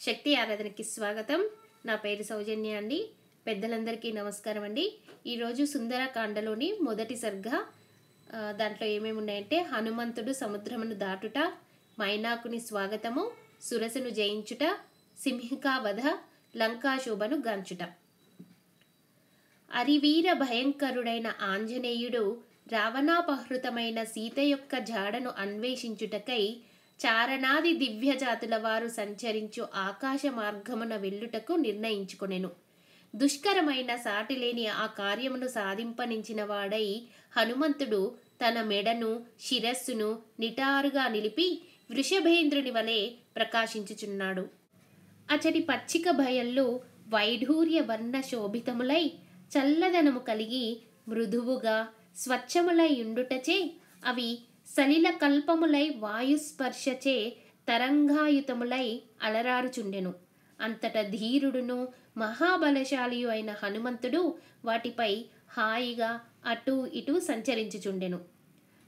శక్తి ఆరాధనకి స్వాగతం. నా పేరు సౌజన్య అండి. పెద్దలందరికీ నమస్కారం అండి. ఈరోజు సుందరకాండలోని మొదటి సర్గ. దాంట్లో ఏమేమి ఉన్నాయంటే హనుమంతుడు సముద్రమును దాటుట, మైనాకుని స్వాగతము, సురసును జయించుట, సింహికావధ, లంకాశోభను గాంచుట. అరివీర భయంకరుడైన ఆంజనేయుడు రావణాపహృతమైన సీత యొక్క జాడను అన్వేషించుటకై చారణాది దివ్యజాతుల వారు సంచరించు ఆకాశ మార్గమున వెళ్ళుటకు నిర్ణయించుకొనెను. దుష్కరమైన సాటిలేని ఆ కార్యమును సాధింపనించిన వాడై హనుమంతుడు తన మెడను శిరస్సును నిటారుగా నిలిపి వృషభేంద్రుని వలె ప్రకాశించుచున్నాడు. అచటి పచ్చిక బయళ్ళు వైఢూర్య వర్ణ శోభితములై చల్లదనము కలిగి మృదువుగా స్వచ్ఛములై ఉండుటచే అవి సలిల కల్పములై వాయుస్పర్శచే తరంగాయుతములై అలరారుచుండెను. అంతట ధీరుడును మహాబలశాలియు అయిన హనుమంతుడు వాటిపై హాయిగా అటూ ఇటూ సంచరించుచుండెను.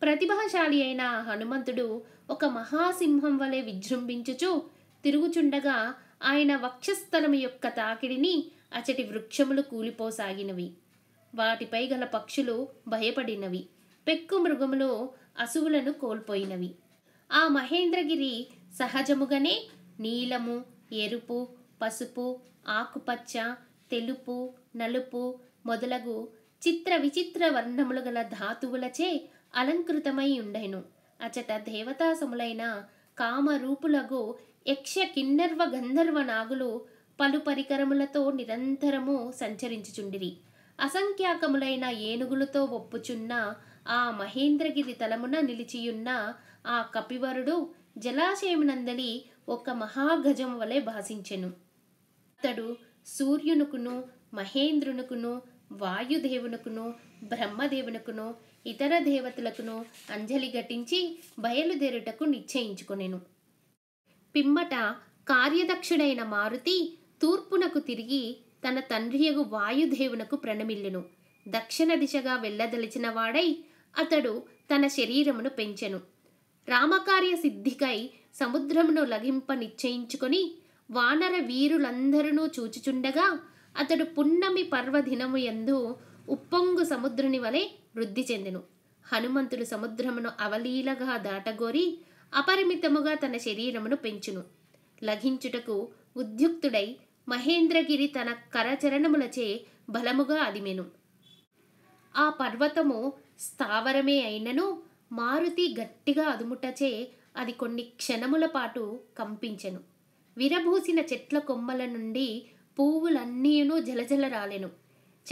ప్రతిభాశాలి అయిన హనుమంతుడు ఒక మహాసింహం వలె విజృంభించుచు తిరుగుచుండగా ఆయన వక్షస్థలము యొక్క తాకిడిని అచటి వృక్షములు కూలిపోసాగినవి. వాటిపై గల పక్షులు భయపడినవి. పెక్కు మృగములు అసువులను కోల్పోయినవి. ఆ మహేంద్రగిరి సహజముగానే నీలము, ఎరుపు, పసుపు, ఆకుపచ్చ, తెలుపు, నలుపు మొదలగు చిత్ర విచిత్ర వర్ణములు గల ధాతువులచే అలంకృతమై ఉండెను. అచట దేవతాసములైన కామరూపులగు యక్ష కిన్నర్వ గంధర్వ నాగులు పలు పరికరములతో నిరంతరము సంచరించుచుండిరి. అసంఖ్యాకములైన ఏనుగులతో ఒప్పుచున్న ఆ మహేంద్రగిరి తలమున నిలిచియున్న ఆ కపివరుడు జలాశయమునందలి ఒక మహాగజము వలె భాసించెను. అతడు సూర్యునుకును, మహేంద్రునుకును, వాయుదేవునుకును, బ్రహ్మదేవునుకును, ఇతర దేవతలకును అంజలి ఘటించి బయలుదేరుటకు నిశ్చయించుకొనెను. పిమ్మట కార్యదక్షుడైన మారుతి తూర్పునకు తిరిగి తన తండ్రియగు వాయుదేవునకు ప్రణమిల్లెను. దక్షిణ దిశగా వెళ్ళదలిచిన వాడై అతడు తన శరీరమును పెంచెను. రామకార్య సిద్ధికై సముద్రమును లఘింప నిశ్చయించుకొని వానర వీరులందరూ చూచుచుండగా అతడు పున్నమి పర్వదినము యందు ఉప్పొంగు సముద్రుని వలె వృద్ధి చెందెను. హనుమంతుడు సముద్రమును అవలీలగా దాటగోరి అపరిమితముగా తన శరీరమును పెంచును. లఘించుటకు ఉద్యుక్తుడై మహేంద్రగిరి తన కరచరణములచే బలముగా అదిమెను. ఆ పర్వతము స్థావరమే అయినను మారుతి గట్టిగా అదుముటచే అది కొన్ని క్షణముల పాటు కంపించెను. విరబూసిన చెట్ల కొమ్మల నుండి పువ్వులన్నీయును జలజల రాలెను.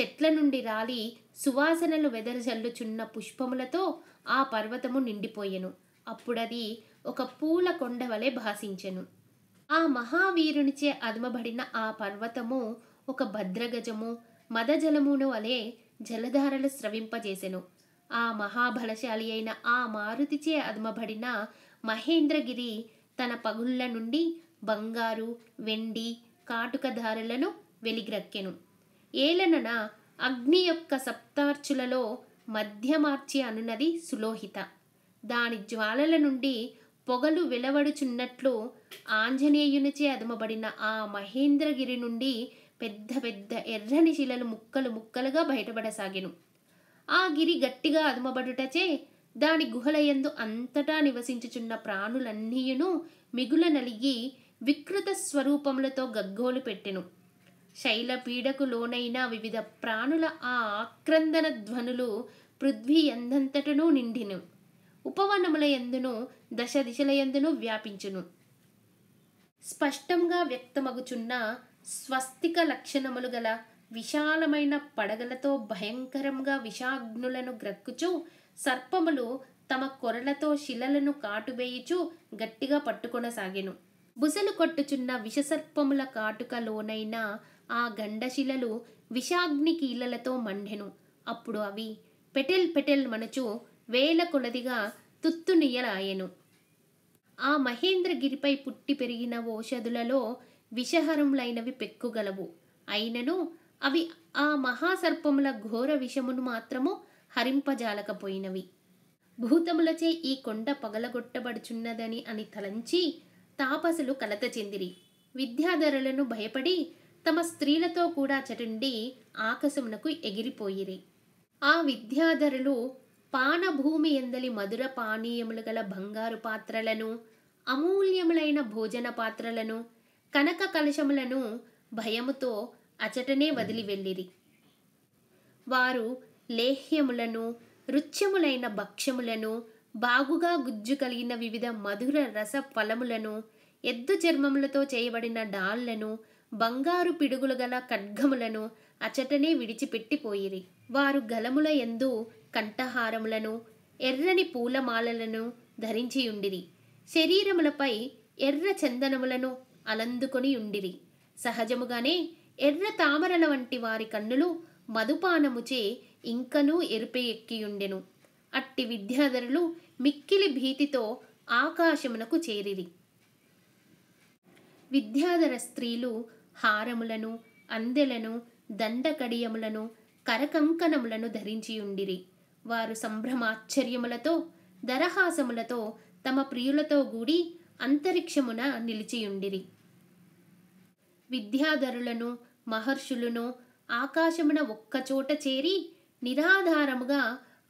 చెట్ల నుండి రాలి సువాసనలు వెదజల్లుచున్న పుష్పములతో ఆ పర్వతము నిండిపోయెను. అప్పుడది ఒక పూల కొండ వలె భాసించెను. ఆ మహావీరునిచే అదుమబడిన ఆ పర్వతము ఒక భద్రగజము మదజలమును వలె జలధారలు స్రవింపజేసెను. ఆ మహాబలశాలి అయిన ఆ మారుతిచే అదుమబడిన మహేంద్రగిరి తన పగుళ్ళ నుండి బంగారు, వెండి, కాటుకధారలను వెలిగ్రక్కెను. ఏలనన అగ్ని యొక్క సప్తార్చులలో మధ్యమార్చి అనున్నది సులోహిత. దాని జ్వాలల నుండి పొగలు వెలువడుచున్నట్లు ఆంజనేయునిచే అదుమబడిన ఆ మహేంద్రగిరి నుండి పెద్ద పెద్ద ఎర్రని శిలలు ముక్కలు ముక్కలుగా బయటపడసాగెను. ఆ గిరి గట్టిగా అదుమబడుటచే దాని గుహలయందు అంతటా నివసించుచున్న ప్రాణులన్నీయును మిగుల నలిగి వికృత స్వరూపములతో గగ్గోలు పెట్టెను. శైలపీడకు లోనైన వివిధ ప్రాణుల ఆ ఆక్రందన ధ్వనులు పృథ్వీ ఎందంతటను నిండిను. ఉపవనముల యందును దశ దిశల యందును వ్యాపించును. స్పష్టంగా వ్యక్తమగుచున్న స్వస్తిక లక్షణములు గల విశాలమైన పడగలతో భయంకరంగా విషాగ్నులను గ్రక్కుచు సర్పములు తమ కొరలతో శిలలను కాటువేయుచు గట్టిగా పట్టుకొనసాగెను. బుసలు కొట్టుచున్న విషసర్పముల కాటుకలోనైన ఆ గండశిలలు విషాగ్ని కీలలతో మండెను. అప్పుడు అవి పెటెల్ పెటెల్ మనుచు వేల కొలదిగా తుత్తునియలాయెను. ఆ మహేంద్రగిరిపై పుట్టి పెరిగిన ఓషధులలో విషహరములైనవి పెక్కుగలవు. అయినను అవి ఆ మహాసర్పముల ఘోర విషమును మాత్రము హరింపజాలకపోయినవి. భూతములచే ఈ కొండ పగలగొట్టబడుచున్నదని అని తలంచి తాపసులు కలత చెందిరి. విద్యాధరులను భయపడి తమ స్త్రీలతో కూడా అచటుండి ఆకాశమునకు ఎగిరిపోయిరి. ఆ విద్యాధరులు పానభూమి ఎందలి మధుర పానీయములు గల బంగారు పాత్రలను, అమూల్యములైన భోజన పాత్రలను, కనక కలశములను భయముతో అచటనే వదిలి వెళ్ళిరి. వారు లేహ్యములను, రుచ్యములైన భక్ష్యములను, బాగుగా గుజ్జు కలిగిన వివిధ మధుర రస ఫలములను, ఎద్దు చర్మములతో చేయబడిన డాళ్లను, బంగారు పిడుగులు గల ఖడ్గములను అచటనే విడిచిపెట్టిపోయిరి. వారు గలముల యందు కంఠహారములను, ఎర్రని పూలమాలలను ధరించియుండిరి. శరీరములపై ఎర్ర చందనములను అలందుకొని ఉండిరి. సహజముగానే ఎర్ర తామరల వంటి వారి కన్నులు మధుపానముచే ఇంకనూ ఎరుపె ఎక్కియుండెను. అట్టి విద్యాధరులు మిక్కిలి భీతితో ఆకాశమునకు చేరిరి. విద్యాధర స్త్రీలు హారములను, అందెలను, దండకడియములను, కరకంకణములను ధరించియుండిరి. వారు సంభ్రమాశ్చర్యములతో దరహాసములతో తమ ప్రియులతో గూడి అంతరిక్షమున నిలిచియుండిరి. విద్యాధరులను మహర్షులను ఆకాశమున ఒక్కచోట చేరి నిరాధారముగా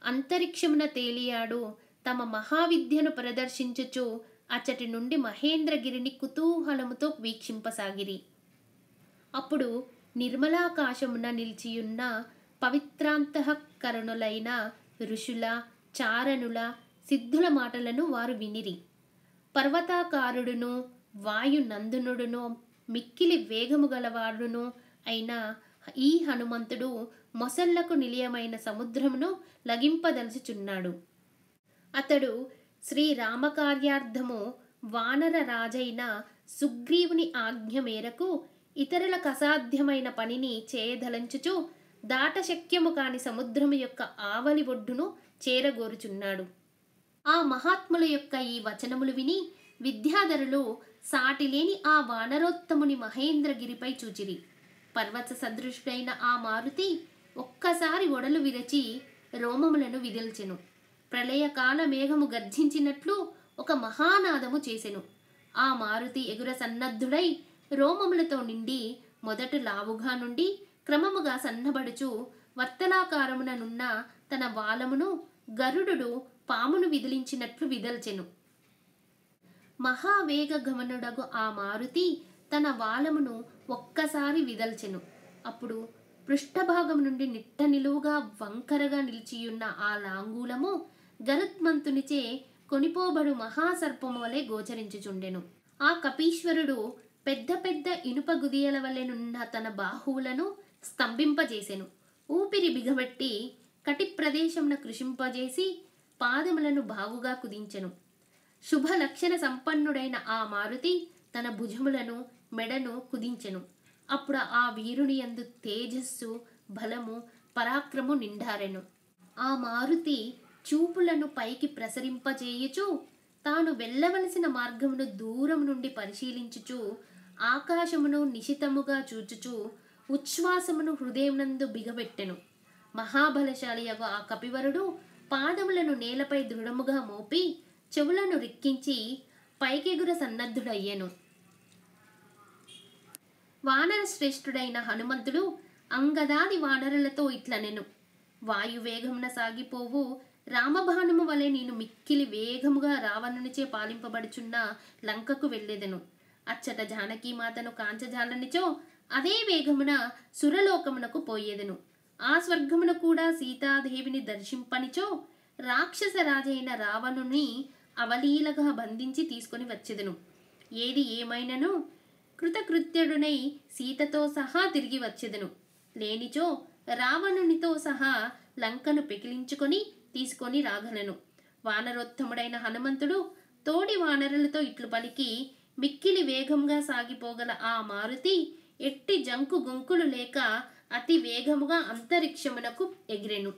అంతరిక్షమున తేలియాడు తమ మహావిద్యను ప్రదర్శించుచు అచ్చటి నుండి మహేంద్రగిరిని కుతూహలముతో వీక్షింపసాగిరి. అప్పుడు నిర్మలాకాశమున నిలిచియున్న పవిత్రాంతఃకరణులైన ఋషుల, చారణుల, సిద్ధుల మాటలను వారు వినిరి. పర్వతాకారుడును, వాయునందనుడును, మిక్కిలి వేగము గలవాడును అయిన ఈ హనుమంతుడు మొసళ్లకు నిలయమైన సముద్రమును లగింపదలుచుచున్నాడు. అతడు శ్రీరామకార్యార్థము వానర రాజైన సుగ్రీవుని ఆజ్ఞ మేరకు ఇతరులకు అసాధ్యమైన పనిని చేయదలంచుచు దాటశక్యము కాని సముద్రము యొక్క ఆవలి ఒడ్డును చేరగోరుచున్నాడు. ఆ మహాత్ముల యొక్క ఈ వచనములు విని విద్యాధరులు సాటిలేని ఆ వానరోత్తముని మహేంద్రగిరిపై చూచిరి. పర్వత సదృశుడైన ఆ మారుతి ఒక్కసారి ఒడలు విరచి రోమములను విదిల్చెను. ప్రళయకాల మేఘము గర్జించినట్లు ఒక మహానాదము చేసెను. ఆ మారుతి ఎగుర సన్నద్ధుడై రోమములతో నిండి మొదట లావుగా నుండి క్రమముగా సన్నబడుచు వర్తలాకారముననున్న తన వాలమును గరుడు పామును విదిలించినట్లు విదల్చెను. మహావేగ గమనుడగు ఆ మారుతి తన వాలమును ఒక్కసారి విదల్చెను. అప్పుడు పృష్ఠభాగం నుండి నిట్ట నిలువుగా వంకరగా నిలిచియున్న ఆ లాంగూలము గరుత్మంతునిచే కొనిపోబడు మహాసర్పము వలె గోచరించుచుండెను. ఆ కపీశ్వరుడు పెద్ద పెద్ద ఇనుప గుదియల వలెనున్న తన బాహువులను స్తంభింపజేసెను. ఊపిరి బిగబట్టి కటి ప్రదేశమున కృషింపజేసి పాదములను బాగుగా కుదించెను. శుభ లక్షణ సంపన్నుడైన ఆ మారుతి తన భుజములను, మెడను కుదించెను. అప్పుడు ఆ వీరుని యందు తేజస్సు, బలము, పరాక్రము నిండారెను. ఆ మారుతి చూపులను పైకి ప్రసరింపజేయుచు తాను వెళ్ళవలసిన మార్గమును దూరం నుండి పరిశీలించుచు ఆకాశమును నిశితముగా చూచుచు ఉచ్ఛ్వాసమును హృదయమునందు బిగబెట్టెను. మహాబలశాలియగు ఆ కపివరుడు పాదములను నేలపై దృఢముగా మోపి చెవులను రిక్కించి పైకెగుర సన్నద్ధుడయ్యెను. వానర శ్రేష్ఠుడైన హనుమంతుడు అంగదాది వానరులతో ఇట్లనెను: వాయువేగమున సాగిపోవు రామబాణము వలె నేను మిక్కిలి వేగముగా రావణునిచే పాలింపబడుచున్న లంకకు వెళ్ళెదను. అచ్చట జానకీమాతను కాంచజాలనిచో అదే వేగమున సురలోకమునకు పోయేదను. ఆ స్వర్గమున కూడా సీతాదేవిని దర్శింపనిచో రాక్షస రాజైన రావణుని అవలీలగా బంధించి తీసుకొని వచ్చెదను. ఏది ఏమైనను కృతకృత్యుడునై సీతతో సహా తిరిగి వచ్చెదను. లేనిచో రావణునితో సహా లంకను పెకిలించుకొని తీసుకొని రాగలను. వానరోత్తముడైన హనుమంతుడు తోడి వానరులతో ఇట్లు పలికి మిక్కిలి వేగంగా సాగిపోగల ఆ మారుతి ఎట్టి జంకు గుంకులు లేక అతి వేగముగా అంతరిక్షమునకు ఎగిరెను.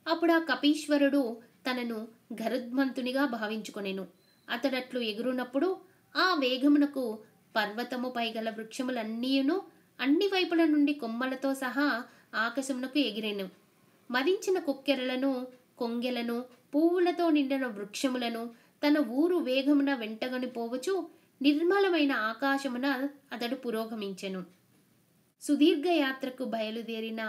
అప్పుడు ఆ కపీశ్వరుడు తనను గరుత్మంతునిగా భావించుకొనెను. అతడట్లు ఎగురునప్పుడు ఆ వేగమునకు పర్వతము పైగల వృక్షములన్నీయును అన్ని వైపుల నుండి కొమ్మలతో సహా ఆకాశమునకు ఎగిరెను. మదించిన కొక్కెరలను, కొంగెలను, పువ్వులతో నిండిన వృక్షములను తన ఊరు వేగమున వెంటగని పోవచ్చు నిర్మలమైన ఆకాశమున అతడు పురోగమించెను. సుదీర్ఘ యాత్రకు బయలుదేరిన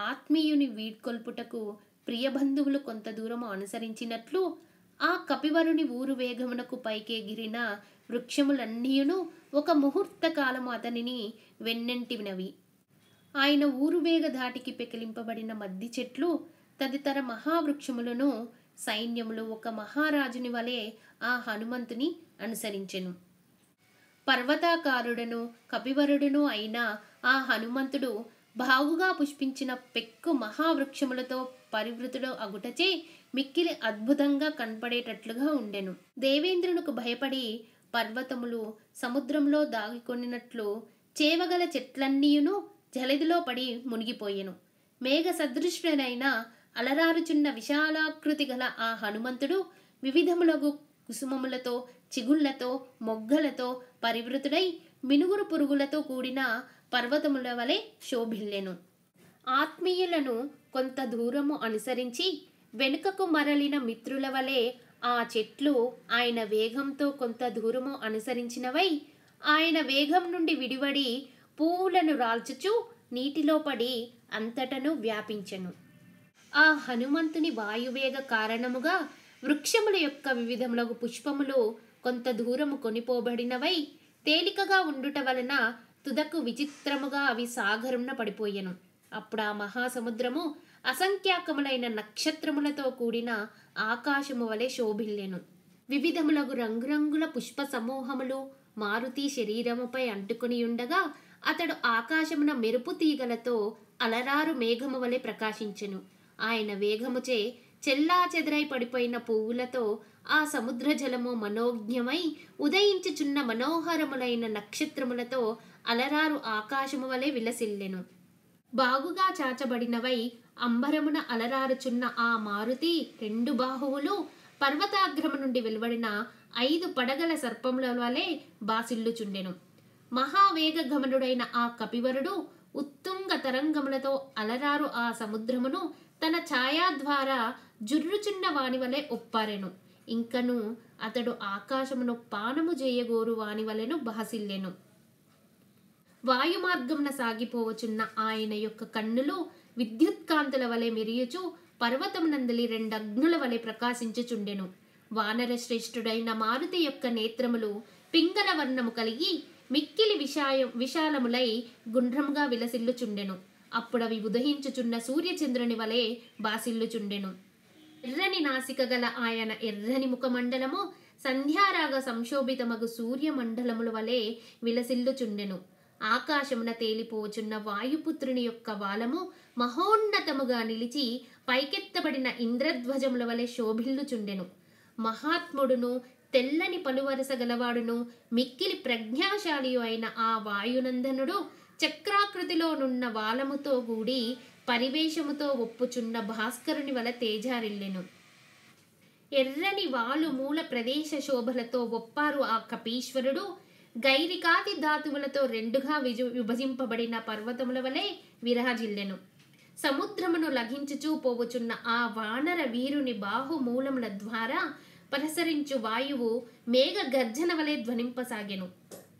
ఆత్మీయుని వీడ్కొల్పుటకు ప్రియబంధువులు కొంత దూరము అనుసరించినట్లు ఆ కపివరుని ఊరు వేగమునకు పైకెగిరిన వృక్షములన్నీయును ఒక ముహూర్త కాలము అతనిని వెన్నెంటినవి. ఆయన ఊరు వేగ ధాటికి పెకిలింపబడిన మద్ది చెట్లు తదితర మహావృక్షములను సైన్యములు ఒక మహారాజుని వలె ఆ హనుమంతుని అనుసరించెను. పర్వతాకారుడను కపివరుడును అయిన ఆ హనుమంతుడు బాగుగా పుష్పించిన పెక్కు మహావృక్షములతో పరివృతుడు అగుటచే మిక్కిలి అద్భుతంగా కనపడేటట్లుగా ఉండెను. దేవేంద్రునికి భయపడి పర్వతములు సముద్రంలో దాగికొనినట్లు చేవగల చెట్లన్నీయును జలదిలో పడి మునిగిపోయెను. మేఘ సదృశుడైన అలరారుచున్న విశాలాకృతి గల ఆ హనుమంతుడు వివిధములగు కుసుమములతో చిగుళ్లతో మొగ్గలతో పరివృతుడై మినుగురు పురుగులతో కూడిన పర్వతముల వలె శోభిల్లెను. ఆత్మీయులను కొంత దూరము అనుసరించి వెనుకకు మరలిన మిత్రుల వలె ఆ చెట్లు ఆయన వేగంతో కొంత దూరము అనుసరించినవై ఆయన వేగం నుండి విడివడి పూలను రాల్చుచు నీటిలో పడి అంతటను వ్యాపించెను. ఆ హనుమంతుని వాయువేగ కారణముగా వృక్షముల యొక్క వివిధములగు పుష్పములు కొంత దూరము కొనిపోబడినవై తేలికగా ఉండుట వలన తుదకు విచిత్రముగా అవి సాగరమున పడిపోయెను. అప్పుడు ఆ మహాసముద్రము అసంఖ్యాకములైన నక్షత్రములతో కూడిన ఆకాశము వలె శోభిల్లెను. వివిధములగు రంగురంగుల పుష్ప సమూహములు మారుతి శరీరముపై అంటుకుని ఉండగా అతడు ఆకాశమున మెరుపు తీగలతో అలరారు మేఘము వలె ప్రకాశించెను. ఆయన వేగముచే చెల్లా చెదరై పడిపోయిన పువ్వులతో ఆ సముద్ర జలము మనోజ్ఞమై ఉదయించుచున్న మనోహరములైన నక్షత్రములతో అలరారు ఆకాశము వలె విలసిల్లెను. బాగుగా చాచబడినవై అంబరమున అలరారుచున్న ఆ మారుతి రెండు బాహువులు పర్వతాగ్రము నుండి వెలువడిన 5 పడగల సర్పముల వలె బాసిల్లుచుండెను. మహావేగగమనుడైన ఆ కపివరుడు ఉత్తుంగ తరంగములతో అలరారు ఆ సముద్రమును తన ఛాయా ద్వారా జుర్రుచున్న వాని వలె ఒప్పారెను. ఇంకను అతడు ఆకాశమును పానము చేయగోరు వాని వలెను బాసిల్లెను. వాయుమార్గమున సాగిపోవచున్న ఆయన యొక్క కన్నులు విద్యుత్కాంతుల వలె మెరియుచు పర్వతమునందలి 2 అగ్నుల వలె ప్రకాశించుచుండెను. వానర శ్రేష్ఠుడైన మారుతి యొక్క నేత్రములు పింగళ వర్ణము కలిగి మిక్కిలి విశాలములై గుండ్రముగా విలసిల్లుచుండెను. అప్పుడవి ఉదయించుచున్న సూర్యచంద్రుని వలె బాసిల్లుచుండెను. ఎర్రని నాసిక గల ఆయన ఎర్రని ముఖమండలము సంధ్యారాగ సంశోభితమగు సూర్యమండలముల వలె విలసిల్లుచుండెను. ఆకాశమున తేలిపోచున్న వాయుపుత్రుని యొక్క వాలము మహోన్నతముగా నిలిచి పైకెత్తబడిన ఇంద్రధ్వజముల వలె శోభిల్లుచుండెను. మహాత్ముడును తెల్లని పలువరస గలవాడును మిక్కిలి ప్రజ్ఞాశాలియు అయిన ఆ వాయునందనుడు చక్రాకృతిలోనున్న వాలముతో కూడి పరివేశముతో ఒప్పుచున్న భాస్కరుని వల తేజారిల్లెను. ఎర్రని వాలు మూల ప్రదేశ శోభలతో ఒప్పారు ఆ కపీశ్వరుడు గైరికాది ధాతువులతో 2గా విభజింపబడిన పర్వతముల వలె విరాజిల్లెను. సముద్రమును లఘించుచూ పోవుచున్న ఆ వానర వీరుని బాహుమూలముల ద్వారా ప్రసరించు వాయువు మేఘ గర్జన వలె ధ్వనింపసాగెను.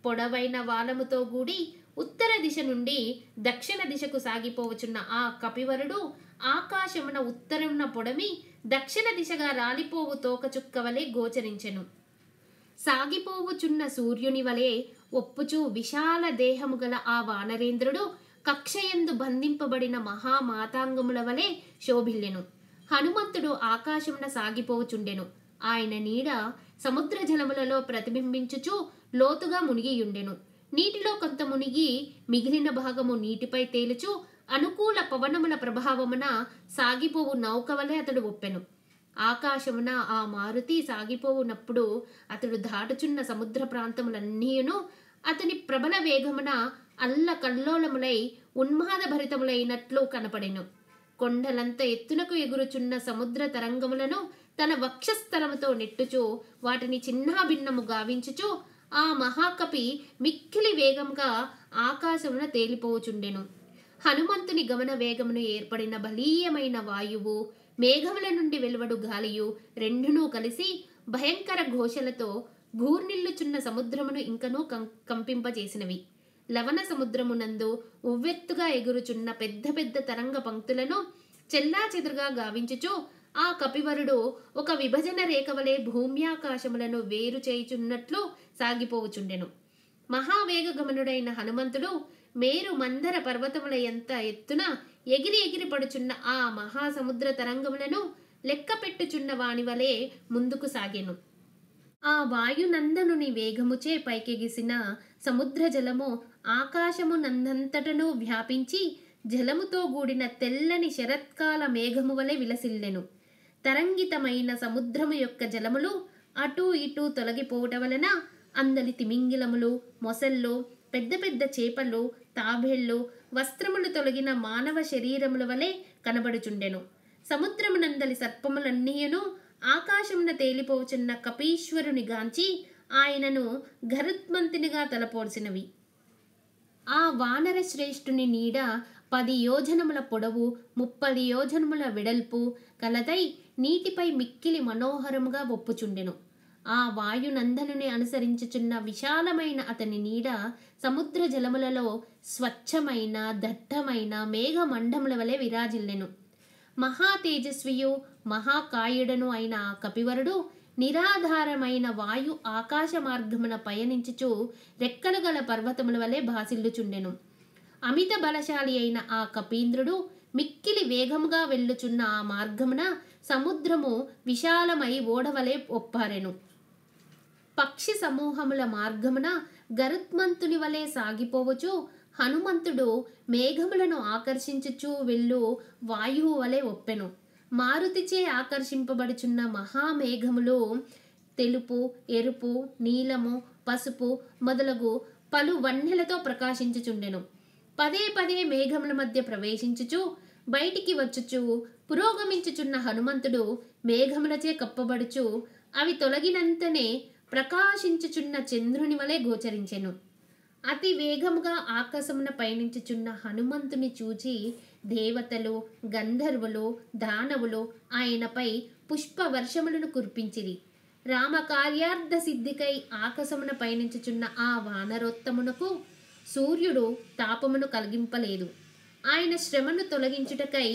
పొడవైన వాలముతో కూడి ఉత్తర దిశ నుండి దక్షిణ దిశకు సాగిపోవచున్న ఆ కపివరుడు ఆకాశమున ఉత్తరమున పొడమి దక్షిణ దిశగా రాలిపోవు తోకచుక్క వలె గోచరించెను. సాగిపోవుచున్న సూర్యుని వలె ఒప్పుచూ విశాల దేహము గల ఆ వానరేంద్రుడు కక్షయందు బంధింపబడిన మహామాతాంగముల వలె శోభిల్లెను. హనుమంతుడు ఆకాశమున సాగిపోవుచుండెను. ఆయన నీడ సముద్ర జలములలో ప్రతిబింబించుచు లోతుగా మునిగియుండెను. నీటిలో కొంత మునిగి మిగిలిన భాగము నీటిపై తేలుచు అనుకూల పవనముల ప్రభావమున సాగిపోవు నౌక వలె అతడు ఒప్పెను. ఆకాశమున ఆ మారుతి సాగిపోవునప్పుడు అతడు దాటుచున్న సముద్ర ప్రాంతములన్నీయును అతని ప్రబల వేగమున అల్ల కల్లోలములై ఉన్మాదభరితములైనట్లు కనపడెను. కొండలంత ఎత్తునకు ఎగురుచున్న సముద్ర తరంగములను తన వక్షస్థలముతో నెట్టుచు వాటిని చిన్నాభిన్నము గావించుచు ఆ మహాకపి మిక్కిలి వేగంగా ఆకాశమున తేలిపోవుచుండెను. హనుమంతుని గమన వేగమును ఏర్పడిన బలీయమైన వాయువు మేఘముల నుండి వెలువడు గాలియు రెండునూ కలిసి భయంకర ఘోషలతో గూర్నిల్లుచున్న సముద్రమును ఇంకనూ కంపింపజేసినవి. లవణ సముద్రమునందు ఉవ్వెత్తుగా ఎగురుచున్న పెద్ద పెద్ద తరంగ పంక్తులను చెల్లా చెదురుగా గావించుచు ఆ కపివరుడు ఒక విభజన రేఖ వలె భూమ్యాకాశములను వేరు చేయుచున్నట్లు సాగిపోవుచుండెను. మహావేగగమనుడైన హనుమంతుడు మేరు మందర పర్వతముల ఎంత ఎత్తున ఎగిరి ఎగిరి పడుచున్న ఆ మహాసముద్ర తరంగములను లెక్క పెట్టుచున్న వాని వలె ముందుకు సాగెను. ఆ వాయునందనుని వేగముచే పైకెగిసిన సముద్ర జలము ఆకాశము నందంతటను వ్యాపించి జలముతో కూడిన తెల్లని శరత్కాల మేఘము వలె విలసిల్లెను. తరంగితమైన సముద్రము యొక్క జలములు అటూ ఇటూ తొలగిపోవటం వలన అందలి తిమింగిలములు, మొసళ్ళు, పెద్ద పెద్ద చేపలు, తాబేళ్లు వస్త్రములు తొలగిన మానవ శరీరముల వలె కనబడుచుండెను. సముద్రమునందలి సర్పములన్నీయును ఆకాశమున తేలిపోచున్న కపీశ్వరుని గాంచి ఆయనను గరుత్మంతునిగా తలపోల్చినవి. ఆ వానర శ్రేష్ఠుని నీడ 10 యోజనముల పొడవు 30 యోజనముల వెడల్పు కలదై నీటిపై మిక్కిలి మనోహరముగా ఒప్పుచుండెను. ఆ వాయునందనుని అనుసరించుచున్న విశాలమైన అతని నీడ సముద్ర జలములలో స్వచ్ఛమైన దట్టమైన మేఘమండముల వలె విరాజిల్లెను. మహా తేజస్వియు మహాకాయుడను అయిన ఆ కపివరుడు నిరాధారమైన వాయు ఆకాశ మార్గమున పయనించుచు రెక్కలు గల పర్వతముల వలె భాసిల్లుచుండెను. అమిత బలశాలి అయిన ఆ కపీంద్రుడు మిక్కిలి వేగముగా వెళ్ళుచున్న ఆ మార్గమున సముద్రము విశాలమై ఓడవలే ఒప్పారెను. పక్షి సమూహముల మార్గమున గరుత్మంతుని వలె సాగిపోవచ్చు హనుమంతుడు మేఘములను ఆకర్షించుచూ వెళ్ళు వాయువు వలె ఒప్పెను. మారుతిచే ఆకర్షింపబడుచున్న మహామేఘములు తెలుపు, ఎరుపు, నీలము, పసుపు మొదలగు పలు వన్నెలతో ప్రకాశించుచుండెను. పదే పదే మేఘముల మధ్య ప్రవేశించుచు బయటికి వచ్చుచు పురోగమించుచున్న హనుమంతుడు మేఘములచే కప్పబడుచు అవి తొలగినంతనే ప్రకాశించుచున్న చంద్రుని వలె గోచరించెను. అతి వేగముగా ఆకాశమున పయనించుచున్న హనుమంతుని చూచి దేవతలు, గంధర్వులు, దానవులు ఆయనపై పుష్ప వర్షములను కురిపించిరి. రామకార్యార్థ సిద్ధికై ఆకాశమున పయనించుచున్న ఆ వానరోత్తమునకు సూర్యుడు తాపమును కలిగింపలేదు. ఆయన శ్రమను తొలగించుటకై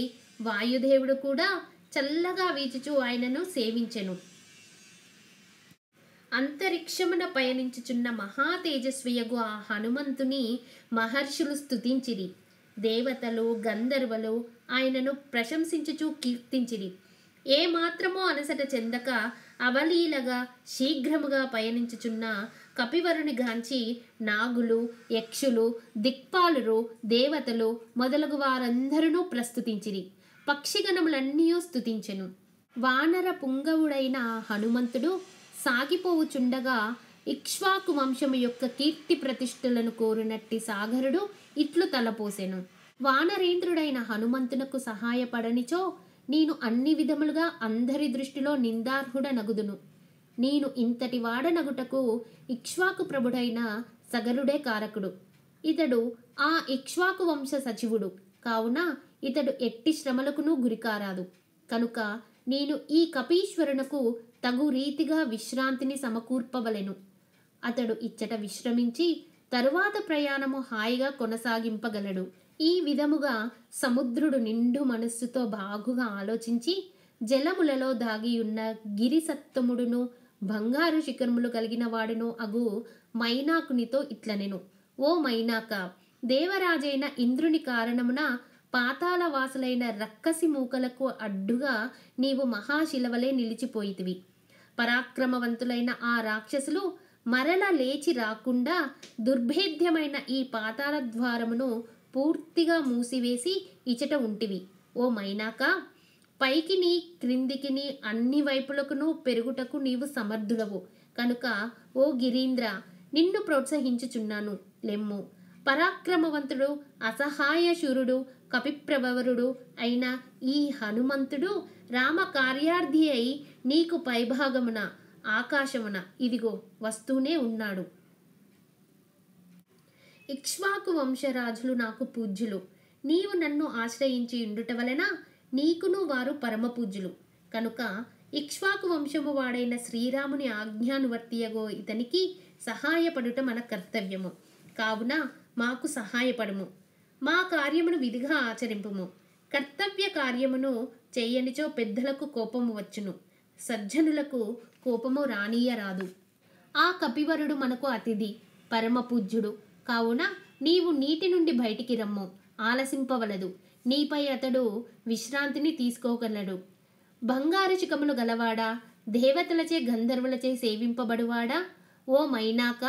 వాయుదేవుడు కూడా చల్లగా వీచుచూ ఆయనను సేవించెను. అంతరిక్షమున పయనించుచున్న మహా తేజస్వియగు ఆ హనుమంతుని మహర్షులు స్తుతించిరి. దేవతలు, గంధర్వులు ఆయనను ప్రశంసించుచూ కీర్తించిరి. ఏ మాత్రమో అలసట చెందక అవలీలగా శీఘ్రముగా పయనించుచున్న కపివరుని గాంచి నాగులు, యక్షులు, దిక్పాలురు, దేవతలు మొదలగు వారందరూ ప్రస్తుతించిరి. పక్షిగణములన్నీ స్తుతించెను. వానర పుంగవుడైన హనుమంతుడు సాగిపోవుచుండగా ఇక్ష్వాకు వంశము యొక్క కీర్తి ప్రతిష్టలను కోరినట్టి సాగరుడు ఇట్లు తలపోసెను. వానరేంద్రుడైన హనుమంతునకు సహాయపడనిచో నేను అన్ని విధములుగా అందరి దృష్టిలో నిందార్హుడనగుదును. నేను ఇంతటి వాడనగుటకు ఇక్ష్వాకు ప్రభుడైన సగరుడే కారకుడు. ఇతడు ఆ ఇక్ష్వాకు వంశ సచివుడు కావున ఇతడు ఎట్టి శ్రమలకును గురికారాదు. కనుక నేను ఈ కపీశ్వరునకు తగు రీతిగా విశ్రాంతిని సమకూర్పవలెను. అతడు ఇచ్చట విశ్రమించి తరువాత ప్రయాణము హాయిగా కొనసాగింపగలడు. ఈ విధముగా సముద్రుడు నిండు మనస్సుతో బాగుగా ఆలోచించి జలములలో దాగియున్న గిరిసత్తముడును బంగారు శిఖరములు కలిగిన వాడును అగు మైనాకునితో ఇట్లనెను. ఓ మైనాక, దేవరాజైన ఇంద్రుని కారణమున పాతాళ వాసులైన రక్కసి మూకలకు అడ్డుగా నీవు మహాశిలవలే నిలిచిపోయితివి. పరాక్రమవంతులైన ఆ రాక్షసులు మరల లేచి రాకుండా దుర్భేద్యమైన ఈ పాతాళ ద్వారమును పూర్తిగా మూసివేసి ఇచట ఉంటివి. ఓ మైనాక, పైకిని క్రిందికిని అన్ని వైపులకును పెరుగుటకు నీవు సమర్థుడవు కనుక ఓ గిరీంద్ర, నిన్ను ప్రోత్సహించుచున్నాను, లెమ్ము. పరాక్రమవంతుడు, అసహాయ శూరుడు, కపిప్రవరుడు అయిన ఈ హనుమంతుడు రామ కార్యార్థి అయి నీకు పైభాగమున ఆకాశమున ఇదిగో వస్తూనే ఉన్నాడు. ఇక్ష్వాకు వంశరాజులు నాకు పూజ్యులు. నీవు నన్ను ఆశ్రయించి ఉండుట వలన నీకును వారు పరమ పూజ్యులు. కనుక ఇక్ష్వాకు వంశము వాడైన శ్రీరాముని ఆజ్ఞానువర్తియగో ఇతనికి సహాయపడుట మన కర్తవ్యము. కావున మాకు సహాయపడుము. మా కార్యమును విధిగా ఆచరింపుము. కర్తవ్య కార్యమును చేయనిచో పెద్దలకు కోపము వచ్చును, సజ్జనులకు కోపము రానీయరాదు. ఆ కపివరుడు మనకు అతిథి, పరమ పూజ్యుడు. కావున నీవు నీటి నుండి బయటికి రమ్ము, ఆలసింపవలదు. నీపై అతడు విశ్రాంతిని తీసుకోగలడు. బంగారు చికములు గలవాడా, దేవతలచే గంధర్వులచే సేవింపబడువాడా, ఓ మైనాక,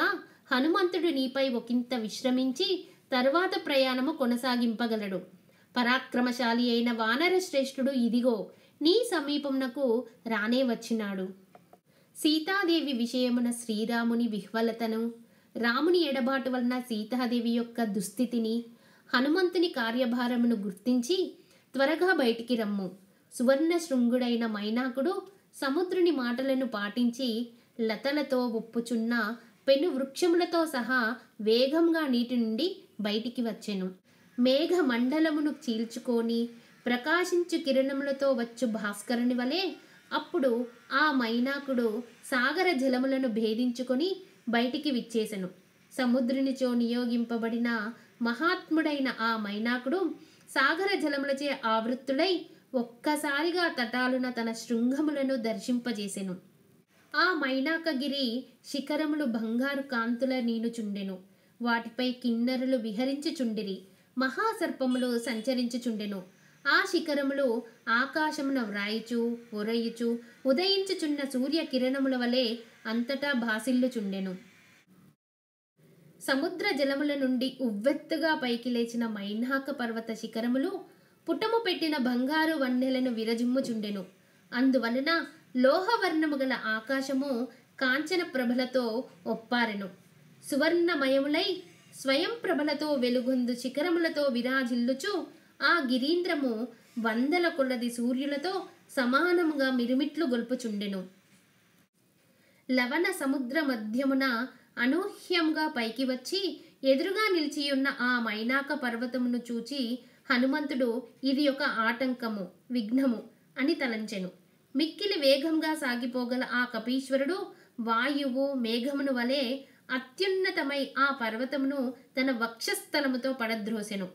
హనుమంతుడు నీపై ఒకంత విశ్రమించి తరువాత ప్రయాణము కొనసాగింపగలడు. పరాక్రమశాలి అయిన వానర శ్రేష్ఠుడు ఇదిగో నీ సమీపమునకు రానే వచ్చినాడు. సీతాదేవి విషయమున శ్రీరాముని విహ్వలతను, రాముని ఎడబాటు వలన సీతాదేవి యొక్క దుస్థితిని, హనుమంతుని కార్యభారమును గుర్తించి త్వరగా బయటికి రమ్ము. సువర్ణ శృంగుడైన మైనాకుడు సముద్రుని మాటలను పాటించి లతలతో ఒప్పుచున్న పెను వృక్షములతో సహా వేగంగా నీటి నుండి బయటికి వచ్చెను. మేఘ మండలమును చీల్చుకొని ప్రకాశించు కిరణములతో వచ్చు భాస్కరుని వలె అప్పుడు ఆ మైనాకుడు సాగర జలములను భేదించుకొని బయటికి విచ్చేసెను. సముద్రునిచో నియోగింపబడిన మహాత్ముడైన ఆ మైనాకుడు సాగర జలములచే ఆవృత్తుడై ఒక్కసారిగా తటాలున తన శృంగములను దర్శింపజేసెను. ఆ మైనాకగిరి శిఖరములు బంగారు కాంతుల నీనుచుండెను. వాటిపై కిన్నరులు విహరించుచుండిరి, మహాసర్పములు సంచరించుచుండెను. ఆ శిఖరములు ఆకాశమున వ్రాయిచు ఒరయుచు ఉదయించుచున్న సూర్య కిరణముల వలె అంతటా భాసిల్లుచుండెను. సముద్ర జలముల నుండి ఉవ్వెత్తుగా పైకి లేచిన మైనాక పర్వత శిఖరములు పుటము పెట్టిన బంగారు వన్నెలను విరజిమ్ముచుండెను. అందువలన లోహవర్ణము గల ఆకాశము కాంచన ప్రభలతో ఒప్పారెను. సువర్ణమయములై స్వయం ప్రభలతో వెలుగొందు శిఖరములతో విరాజిల్లుచు ఆ గిరీంద్రము వందల కొలది సూర్యులతో సమానముగా మిరుమిట్లు గొల్పుచుండెను. లవణ సముద్ర మధ్యమున అనూహ్యంగా పైకి వచ్చి ఎదురుగా నిలిచియున్న ఆ మైనాక పర్వతమును చూచి హనుమంతుడు ఇది ఒక ఆటంకము, విఘ్నము అని తలంచెను. మిక్కిలి వేగంగా సాగిపోగల ఆ కపీశ్వరుడు వాయువు మేఘమును వలె అత్యున్నతమై ఆ పర్వతమును తన వక్షస్థలముతో పడద్రోసెను.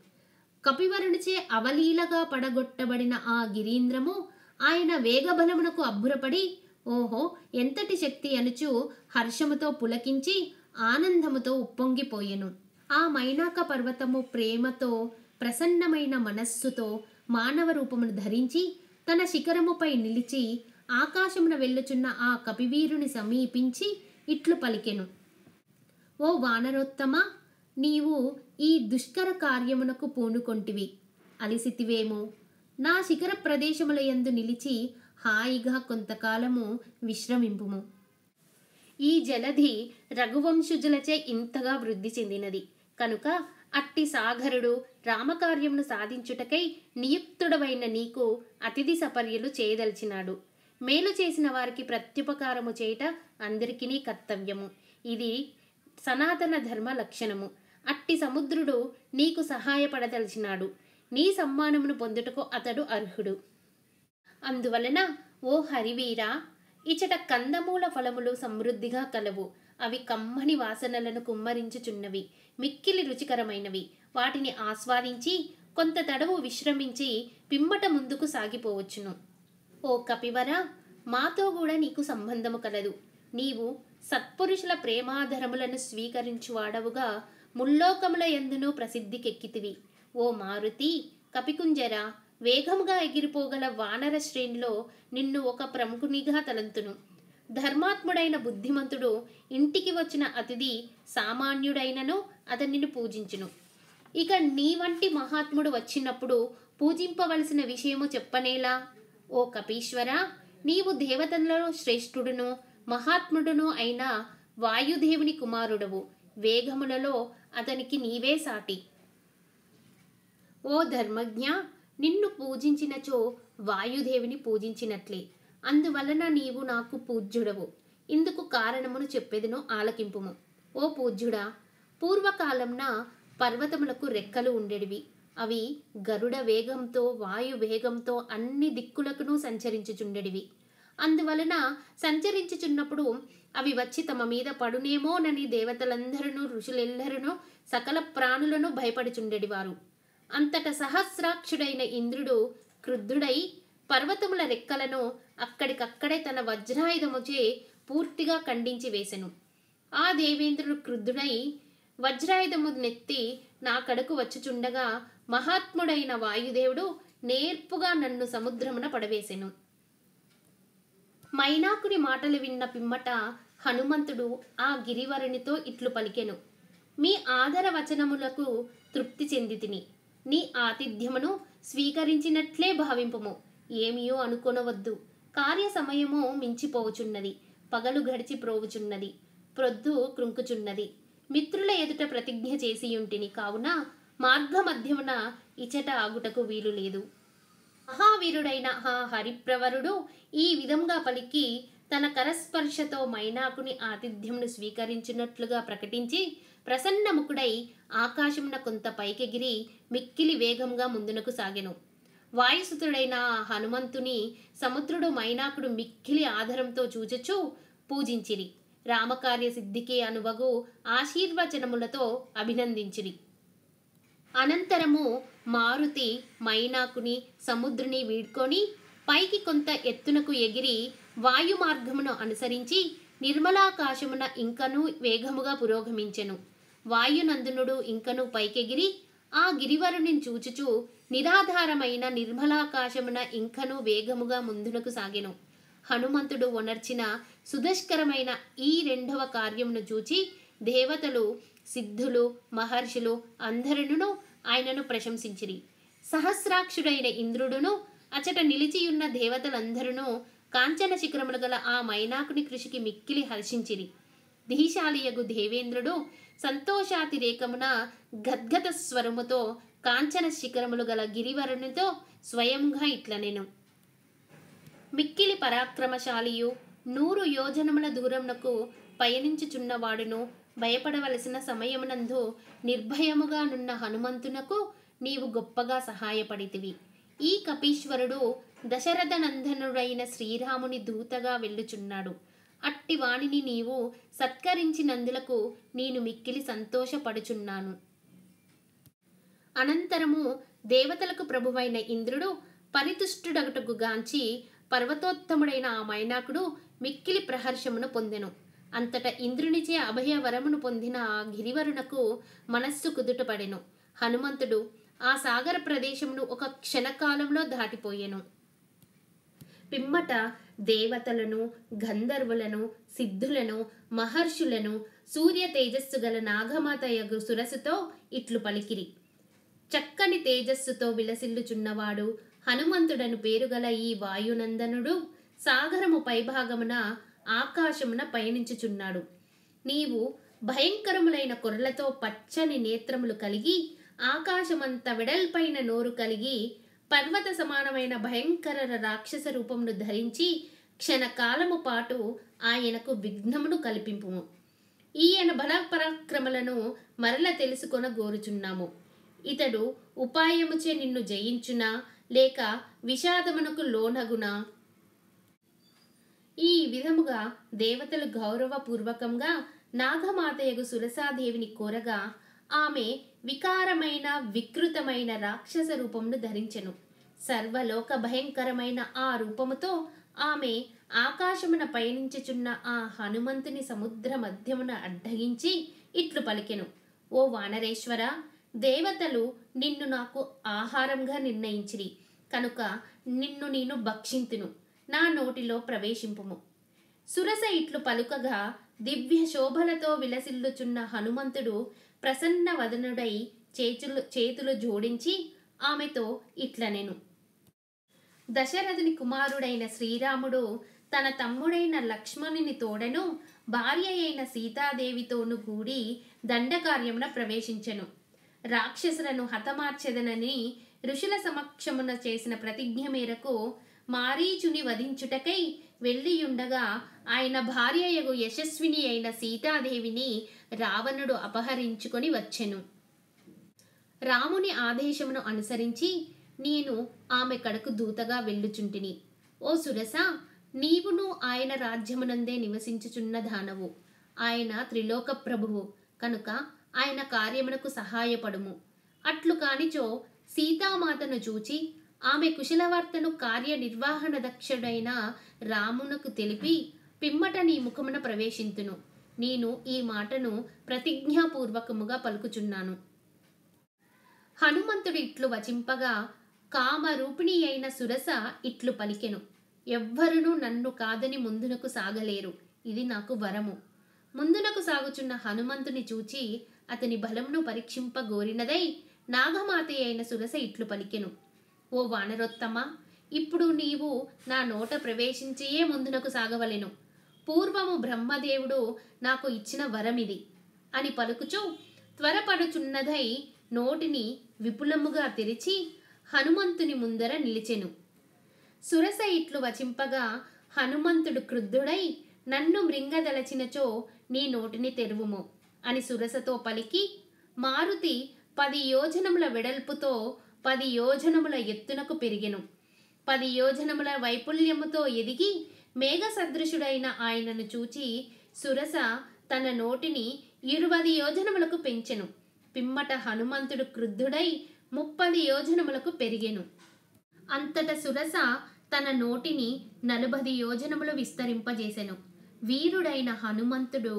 కపివరునిచే అవలీలగా పడగొట్టబడిన ఆ గిరీంద్రము ఆయన వేగబలమునకు అబ్బురపడి ఓహో ఎంతటి శక్తి అనుచు హర్షముతో పులకించి ఆనందముతో ఉప్పొంగిపోయెను. ఆ మైనాక పర్వతము ప్రేమతో ప్రసన్నమైన మనస్సుతో మానవ రూపమును ధరించి తన శిఖరముపై నిలిచి ఆకాశమున వెళ్ళుచున్న ఆ కపివీరుని సమీపించి ఇట్లు పలికెను. ఓ వానరోత్తమ, నీవు ఈ దుష్కర కార్యమునకు పూనుకొంటివి, అలిసితివేమో. నా శిఖర ప్రదేశముల యందు నిలిచి హాయిగా కొంతకాలము విశ్రమింపుము. ఈ జలధి రఘువంశజులచే ఇంతగా వృద్ధి చెందినది కనుక అట్టి సాగరుడు రామకార్యమును సాధించుటకై నియుక్తుడవైన నీకు అతిథి సపర్యలు చేయదలిచినాడు. మేలు చేసిన వారికి ప్రత్యుపకారము చేయుట అందరికీ కర్తవ్యము. ఇది సనాతన ధర్మ లక్షణము. అట్టి సముద్రుడు నీకు సహాయపడదలిచినాడు. నీ సమ్మానమును పొందుటకు అతడు అర్హుడు. అందువలన ఓ హరివీరా, ఇచట కందమూల ఫలములు సమృద్ధిగా కలవు. అవి కమ్మని వాసనలను కుమ్మరించుచున్నవి, మిక్కిలి రుచికరమైనవి. వాటిని ఆస్వాదించి కొంత తడవు విశ్రమించి పిమ్మట ముందుకు సాగిపోవచ్చును. ఓ కపివర, మాతో కూడా నీకు సంబంధము కలదు. నీవు సత్పురుషుల ప్రేమాధరములను స్వీకరించువాడవుగా ముల్లోకముల యందును ప్రసిద్ధికెక్కితివి. ఓ మారుతి, కపికుంజర, వేగముగా ఎగిరిపోగల వానర శ్రేణిలో నిన్ను ఒక ప్రముఖునిగా తలంతును. ధర్మాత్ముడైన బుద్ధిమంతుడు ఇంటికి వచ్చిన అతిథి సామాన్యుడైనను అతనిని పూజించును. ఇక నీ వంటి మహాత్ముడు వచ్చినప్పుడు పూజింపవలసిన విషయము చెప్పనేలా. ఓ కపీశ్వర, నీవు దేవతలలో శ్రేష్ఠుడును మహాత్ముడును అయిన వాయుదేవుని కుమారుడవు. వేగములలో అతనికి నీవే సాటి. ఓ ధర్మజ్ఞ, నిన్ను పూజించినచో వాయుదేవిని పూజించినట్లే. అందువలన నీవు నాకు పూజ్యుడవు. ఇందుకు కారణమును చెప్పేదను ఆలకింపుము. ఓ పూజ్యుడా, పూర్వకాలంన పర్వతములకు రెక్కలు ఉండేటివి. అవి గరుడ వేగంతో వాయు వేగంతో అన్ని దిక్కులకును సంచరించుచుండెడివి. అందువలన సంచరించుచున్నప్పుడు అవి వచ్చి తమ మీద పడునేమోనని దేవతలందరూ ఋషులెల్లరూ సకల ప్రాణులను భయపడుచుండెడివారు. అంతట సహస్రాక్షుడైన ఇంద్రుడు క్రుద్ధుడై పర్వతముల రెక్కలను అక్కడికక్కడే తన వజ్రాయుధముచే పూర్తిగా ఖండించి వేసెను. ఆ దేవేంద్రుడు క్రుద్ధుడై వజ్రాయుధము నెత్తి నా కడకు వచ్చుచుండగా మహాత్ముడైన వాయుదేవుడు నేర్పుగా నన్ను సముద్రమున పడవేసెను. మైనాకుని మాటలు విన్న పిమ్మట హనుమంతుడు ఆ గిరివరునితో ఇట్లు పలికెను: మీ ఆదర వచనములకు తృప్తి చెందితిని. నీ ఆతిథ్యమును స్వీకరించినట్లే భావింపుము. ఏమియో అనుకొనవద్దు. కార్య సమయము మించిపోవుచున్నది. పగలు గడిచి ప్రోవుచున్నది. ప్రొద్దు కృంకుచున్నది. మిత్రుల ఎదుట ప్రతిజ్ఞ చేసియుంటిని కావున మార్గమధ్యమున ఇచట ఆగుటకు వీలు లేదు. మహావీరుడైన ఆ హరిప్రవరుడు ఈ విధంగా పలికి తన కరస్పర్శతో మైనాకుని ఆతిథ్యమును స్వీకరించినట్లుగా ప్రకటించి ప్రసన్నముఖుడై ఆకాశమున కొంత పైకెగిరి మిక్కిలి వేగంగా ముందునకు సాగెను. వాయుసుతుడైన ఆ హనుమంతుని సముద్రుడు మైనాకుడు మిక్కిలి ఆదరంతో చూచుచూ పూజించిరి. రామకార్య సిద్ధికి అనువగు ఆశీర్వచనములతో అభినందించిరి. అనంతరము మారుతి మైనాకుని సముద్రుని వీడ్కొని పైకి కొంత ఎత్తునకు ఎగిరి వాయు మార్గమును అనుసరించి నిర్మలాకాశమున ఇంకనూ వేగముగా పురోగమించెను. వాయునందనుడు ఇంకనూ పైకెగిరి ఆ గిరివరుని చూచుచూ నిరాధారమైన నిర్మలాకాశమున ఇంకనూ వేగముగా ముందునకు సాగెను. హనుమంతుడు ఒనర్చిన సుదష్కరమైన ఈ రెండవ కార్యమును చూచి దేవతలు, సిద్ధులు, మహర్షులు అందరును ఆయనను ప్రశంసించిరి. సహస్రాక్షుడైన ఇంద్రుడును అచట నిలిచియున్న దేవతలందరూ కాంచన శిఖరములు గల ఆ మైనాకుని కృషికి మిక్కిలి హర్షించిరి. ధీశాలియగు దేవేంద్రుడు సంతోషాతిరేకమున గద్గద స్వరముతో కాంచన శిఖరములు గల గిరివరునితో స్వయంగా ఇట్లనెను: మిక్కిలి పరాక్రమశాలియు 100 యోజనముల దూరమునకు పయనించుచున్నవాడును భయపడవలసిన సమయమునందు నిర్భయముగా నున్న హనుమంతునకు నీవు గొప్పగా సహాయపడితివి. ఈ కపీశ్వరుడు దశరథనందనుడైన శ్రీరాముని దూతగా వెళ్ళుచున్నాడు. అట్టి వాణిని నీవు సత్కరించినందులకు నేను మిక్కిలి సంతోషపడుచున్నాను. అనంతరము దేవతలకు ప్రభువైన ఇంద్రుడు పరితుష్టుడగుటకు గాంచి పర్వతోత్తముడైన ఆ మైనాకుడు మిక్కిలి ప్రహర్షమును పొందెను. అంతటా ఇంద్రునిచే అభయ వరమును పొందిన ఆ గిరివరునకు మనస్సు కుదుటపడెను. హనుమంతుడు ఆ సాగర ప్రదేశమును ఒక క్షణకాలంలో దాటిపోయెను. పిమ్మట దేవతలను, గంధర్వులను, సిద్ధులను, మహర్షులను, సూర్య తేజస్సు గల నాగమాతయగు సురసుతో ఇట్లు పలికిరి: చక్కని తేజస్సుతో విలసిల్లుచున్నవాడు హనుమంతుడను పేరుగల ఈ వాయునందనుడు సాగరము పైభాగమున ఆకాశమున పయనించుచున్నాడు. నీవు భయంకరములైన కొర్రలతో పచ్చని నేత్రములు కలిగి ఆకాశమంత వెడల్పైన నోరు కలిగి పర్వత సమానమైన భయంకర రాక్షస రూపమును ధరించి క్షణకాలము పాటు ఆయనకు విఘ్నమును కల్పింపుము. ఈయన బలపరాక్రమలను మరల తెలుసుకొన గోరుచున్నాము. ఇతడు ఉపాయముచే నిన్ను జయించునా లేక విషాదమునకు లోనగునా? ఈ విధముగా దేవతలు గౌరవపూర్వకంగా నాగమాతయగు సురసాదేవిని కోరగా ఆమె వికారమైన వికృతమైన రాక్షస రూపమును ధరించెను. సర్వలోక భయంకరమైన ఆ రూపముతో ఆమె ఆకాశమున పయనించుచున్న ఆ హనుమంతుని సముద్ర మధ్యమున అడ్డగించి ఇట్లు పలికెను: ఓ వానరేశ్వర, దేవతలు నిన్ను నాకు ఆహారంగా నిర్ణయించిరి కనుక నిన్ను నేను భక్షింతును. నా నోటిలో ప్రవేశింపుము. సురస ఇట్లు పలుకగా దివ్య శోభలతో విలసిల్లుచున్న హనుమంతుడు ప్రసన్న వదనుడై చేతులు జోడించి ఆమెతో ఇట్లనెను: దశరథుని కుమారుడైన శ్రీరాముడు తన తమ్ముడైన లక్ష్మణుని తోడను భార్య అయిన సీతాదేవితోను కూడి దండకార్యమున ప్రవేశించెను. రాక్షసులను హతమార్చెదనని ఋషుల సమక్షమున చేసిన ప్రతిజ్ఞ మేరకు మారీచుని వధించుటకై వెళ్ళియుండగా ఆయన భార్యయగు యశస్విని అయిన సీతాదేవిని రావణుడు అపహరించుకొని వచ్చెను. రాముని ఆదేశమును అనుసరించి నేను ఆమె కడకు దూతగా వెళ్ళుచుంటిని. ఓ సురస, నీవును ఆయన రాజ్యమునందే నివసించుచున్న దానవు. ఆయన త్రిలోక ప్రభువు కనుక ఆయన కార్యమునకు సహాయపడుము. అట్లు కానిచో సీతామాతను చూచి ఆమె కుశలవార్తను కార్యనిర్వహణ దక్షుడైన రామునకు తెలిపి పిమ్మట నీ ముఖమున ప్రవేశింతును. నేను ఈ మాటను ప్రతిజ్ఞాపూర్వకముగా పలుకుచున్నాను. హనుమంతుడు ఇట్లు వచింపగా కామరూపిణి అయిన సురస ఇట్లు పలికెను. ఎవ్వరునూ నన్ను కాదని ముందునకు సాగలేరు. ఇది నాకు వరము. ముందునకు సాగుచున్న హనుమంతుని చూచి అతని బలమును పరీక్షింపగోరినదై నాగమాత అయిన సురస ఇట్లు పలికెను. ఓ వానరోత్తమ, ఇప్పుడు నీవు నా నోట ప్రవేశించియే ముందునకు సాగవలెను. పూర్వము బ్రహ్మదేవుడు నాకు ఇచ్చిన వరమిది అని పలుకుచు త్వరపడుచున్నదై నోటిని విపులముగా తెరిచి హనుమంతుని ముందర నిలిచెను. సురస ఇట్లు వచింపగా హనుమంతుడు క్రుద్ధుడై నన్ను మృంగదలచినచో నీ నోటిని తెరువుము అని సురసతో పలికి మారుతి 10 యోజనముల వెడల్పుతో 10 యోజనముల ఎత్తునకు పెరిగెను. 10 యోజనముల వైపుల్యముతో ఎదిగి మేఘ సదృశుడైన ఆయనను చూచి సురస తన నోటిని 20 యోజనములకు పెంచెను. పిమ్మట హనుమంతుడు క్రుద్ధుడై 30 యోజనములకు పెరిగెను. అంతట సురస తన నోటిని 40 యోజనములు విస్తరింపజేసెను. వీరుడైన హనుమంతుడు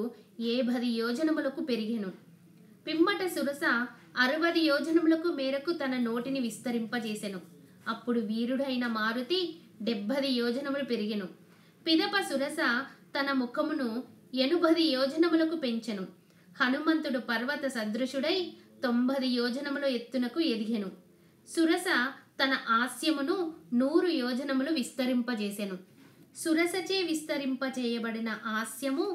70 యోజనములకు పెరిగెను. పిమ్మట సురస 60 యోజనములకు మేరకు తన నోటిని విస్తరింపజేసెను. అప్పుడు వీరుడైన మారుతి 70 యోజనములు పెరిగెను. పిదప సురస తన ముఖమును 80 యోజనములకు పెంచెను. హనుమంతుడు పర్వత సదృశుడై 90 యోజనముల ఎత్తునకు ఎదిగెను. సురస తన ఆస్యమును 100 యోజనములు విస్తరింపజేసెను. సురసచే విస్తరింపచేయబడిన ఆస్యము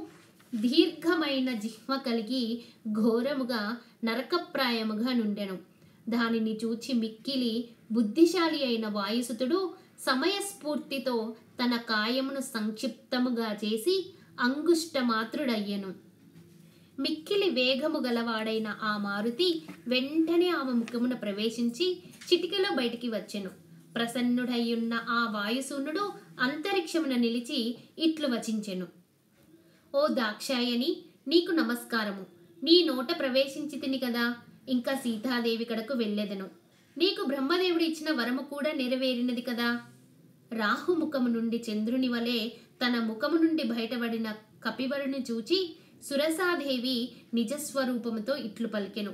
దీర్ఘమైన జిహ్వ కలిగి ఘోరముగా నరకప్రాయముగా నుండెను. దానిని చూచి మిక్కిలి బుద్ధిశాలి అయిన వాయుసుతుడు సమయస్ఫూర్తితో తన కాయమును సంక్షిప్తముగా చేసి అంగుష్టమాత్రుడయ్యెను. మిక్కిలి వేగము గలవాడైన ఆ మారుతి వెంటనే ఆమె ముఖమున ప్రవేశించి చిటికెలో బయటికి వచ్చెను. ప్రసన్నుడయ్యున్న ఆ వాయుసూనుడు అంతరిక్షమున నిలిచి ఇట్లు వచించెను. ఓ దాక్షాయని, నీకు నమస్కారము. నీ నోట ప్రవేశించి తిని కదా, ఇంకా సీతాదేవి కడకు వెళ్ళెదను. నీకు బ్రహ్మదేవుడు ఇచ్చిన వరము కూడా నెరవేరినది కదా. రాహు ముఖము నుండి చంద్రుని వలె తన ముఖము నుండి బయటపడిన కపివరుని చూచి సురసాదేవి నిజస్వరూపముతో ఇట్లు పలికెను.